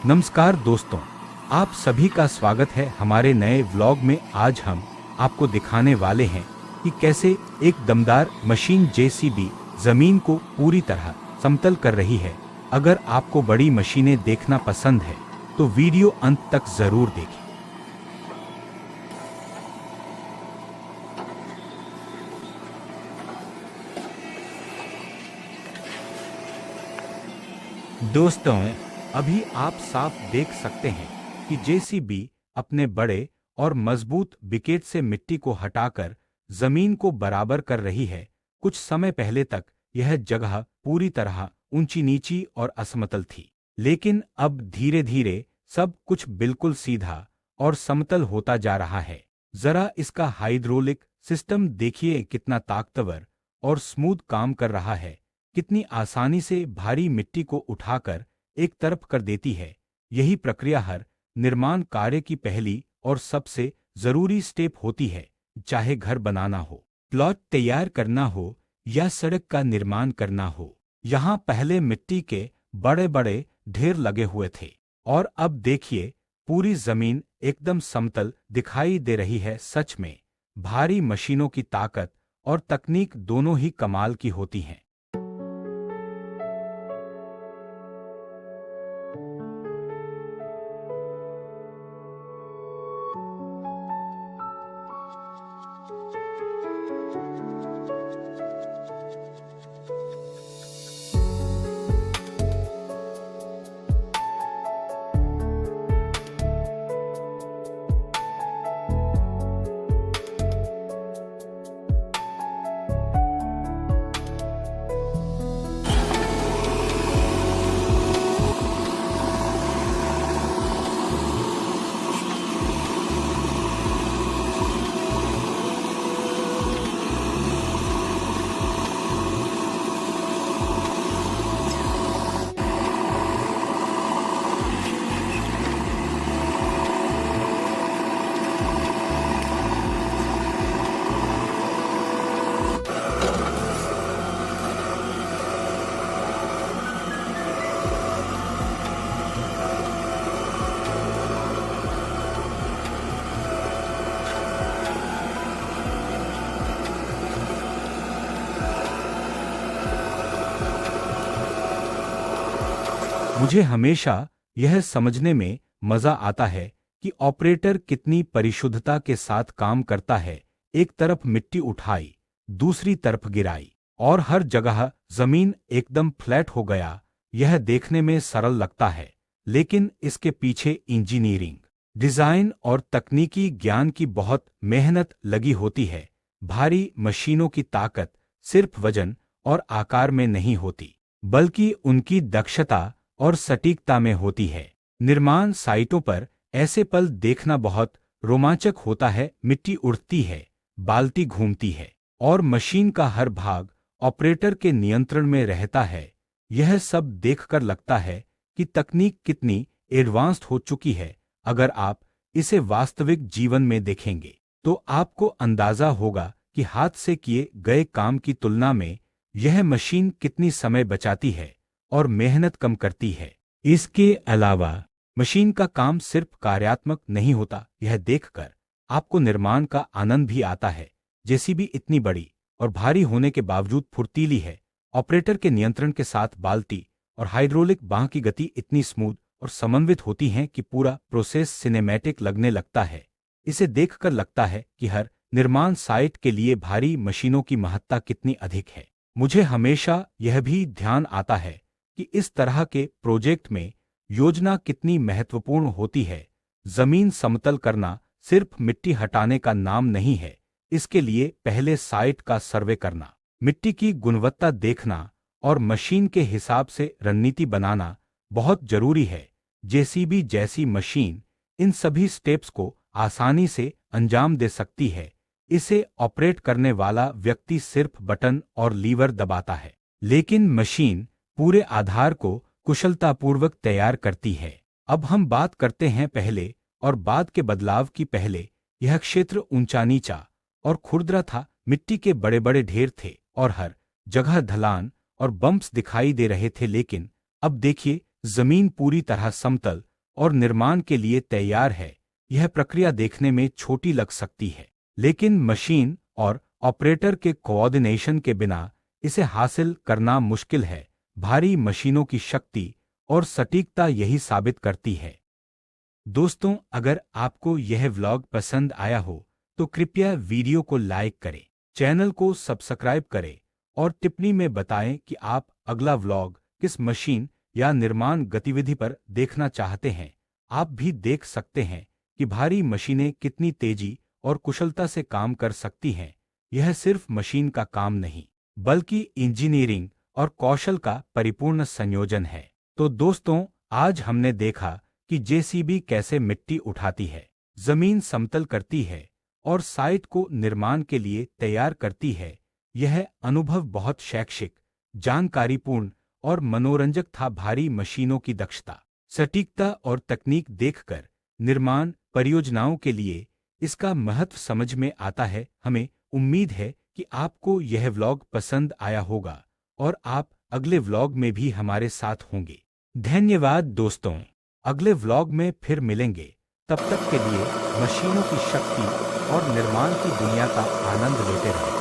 नमस्कार दोस्तों, आप सभी का स्वागत है हमारे नए व्लॉग में। आज हम आपको दिखाने वाले हैं कि कैसे एक दमदार मशीन जेसीबी जमीन को पूरी तरह समतल कर रही है। अगर आपको बड़ी मशीनें देखना पसंद है तो वीडियो अंत तक जरूर देखें। दोस्तों, अभी आप साफ देख सकते हैं कि जेसीबी अपने बड़े और मजबूत बिकेट से मिट्टी को हटाकर जमीन को बराबर कर रही है। कुछ समय पहले तक यह जगह पूरी तरह ऊंची नीची और असमतल थी, लेकिन अब धीरे धीरे सब कुछ बिल्कुल सीधा और समतल होता जा रहा है। जरा इसका हाइड्रोलिक सिस्टम देखिए, कितना ताकतवर और स्मूथ काम कर रहा है। कितनी आसानी से भारी मिट्टी को उठाकर एक तरफ कर देती है। यही प्रक्रिया हर निर्माण कार्य की पहली और सबसे जरूरी स्टेप होती है। चाहे घर बनाना हो, प्लॉट तैयार करना हो या सड़क का निर्माण करना हो। यहाँ पहले मिट्टी के बड़े बड़े ढेर लगे हुए थे और अब देखिए पूरी जमीन एकदम समतल दिखाई दे रही है। सच में भारी मशीनों की ताकत और तकनीक दोनों ही कमाल की होती हैं। मुझे हमेशा यह समझने में मजा आता है कि ऑपरेटर कितनी परिशुद्धता के साथ काम करता है। एक तरफ मिट्टी उठाई, दूसरी तरफ गिराई और हर जगह जमीन एकदम फ्लैट हो गया। यह देखने में सरल लगता है, लेकिन इसके पीछे इंजीनियरिंग, डिजाइन और तकनीकी ज्ञान की बहुत मेहनत लगी होती है। भारी मशीनों की ताकत सिर्फ वजन और आकार में नहीं होती, बल्कि उनकी दक्षता और सटीकता में होती है। निर्माण साइटों पर ऐसे पल देखना बहुत रोमांचक होता है। मिट्टी उड़ती है, बाल्टी घूमती है और मशीन का हर भाग ऑपरेटर के नियंत्रण में रहता है। यह सब देखकर लगता है कि तकनीक कितनी एडवांस्ड हो चुकी है। अगर आप इसे वास्तविक जीवन में देखेंगे तो आपको अंदाजा होगा कि हाथ से किए गए काम की तुलना में यह मशीन कितनी समय बचाती है और मेहनत कम करती है। इसके अलावा मशीन का काम सिर्फ कार्यात्मक नहीं होता, यह देखकर आपको निर्माण का आनंद भी आता है। जेसीबी इतनी बड़ी और भारी होने के बावजूद फुर्तीली है। ऑपरेटर के नियंत्रण के साथ बाल्टी और हाइड्रोलिक बांह की गति इतनी स्मूथ और समन्वित होती है कि पूरा प्रोसेस सिनेमैटिक लगने लगता है। इसे देखकर लगता है कि हर निर्माण साइट के लिए भारी मशीनों की महत्ता कितनी अधिक है। मुझे हमेशा यह भी ध्यान आता है कि इस तरह के प्रोजेक्ट में योजना कितनी महत्वपूर्ण होती है। जमीन समतल करना सिर्फ मिट्टी हटाने का नाम नहीं है। इसके लिए पहले साइट का सर्वे करना, मिट्टी की गुणवत्ता देखना और मशीन के हिसाब से रणनीति बनाना बहुत जरूरी है। जेसीबी जैसी मशीन इन सभी स्टेप्स को आसानी से अंजाम दे सकती है। इसे ऑपरेट करने वाला व्यक्ति सिर्फ बटन और लीवर दबाता है, लेकिन मशीन पूरे आधार को कुशलतापूर्वक तैयार करती है। अब हम बात करते हैं पहले और बाद के बदलाव की। पहले यह क्षेत्र ऊंचा नीचा और खुरदरा था, मिट्टी के बड़े बड़े ढेर थे और हर जगह ढलान और बम्प्स दिखाई दे रहे थे। लेकिन अब देखिए, जमीन पूरी तरह समतल और निर्माण के लिए तैयार है। यह प्रक्रिया देखने में छोटी लग सकती है, लेकिन मशीन और ऑपरेटर के कोऑर्डिनेशन के बिना इसे हासिल करना मुश्किल है। भारी मशीनों की शक्ति और सटीकता यही साबित करती है। दोस्तों, अगर आपको यह व्लॉग पसंद आया हो तो कृपया वीडियो को लाइक करें, चैनल को सब्सक्राइब करें और टिप्पणी में बताएं कि आप अगला व्लॉग किस मशीन या निर्माण गतिविधि पर देखना चाहते हैं। आप भी देख सकते हैं कि भारी मशीनें कितनी तेजी और कुशलता से काम कर सकती हैं। यह सिर्फ मशीन का काम नहीं, बल्कि इंजीनियरिंग और कौशल का परिपूर्ण संयोजन है। तो दोस्तों, आज हमने देखा कि जेसीबी कैसे मिट्टी उठाती है, जमीन समतल करती है और साइट को निर्माण के लिए तैयार करती है। यह अनुभव बहुत शैक्षिक, जानकारीपूर्ण और मनोरंजक था। भारी मशीनों की दक्षता, सटीकता और तकनीक देखकर निर्माण परियोजनाओं के लिए इसका महत्व समझ में आता है। हमें उम्मीद है कि आपको यह व्लॉग पसंद आया होगा और आप अगले व्लॉग में भी हमारे साथ होंगे। धन्यवाद दोस्तों, अगले व्लॉग में फिर मिलेंगे। तब तक के लिए मशीनों की शक्ति और निर्माण की दुनिया का आनंद लेते रहें।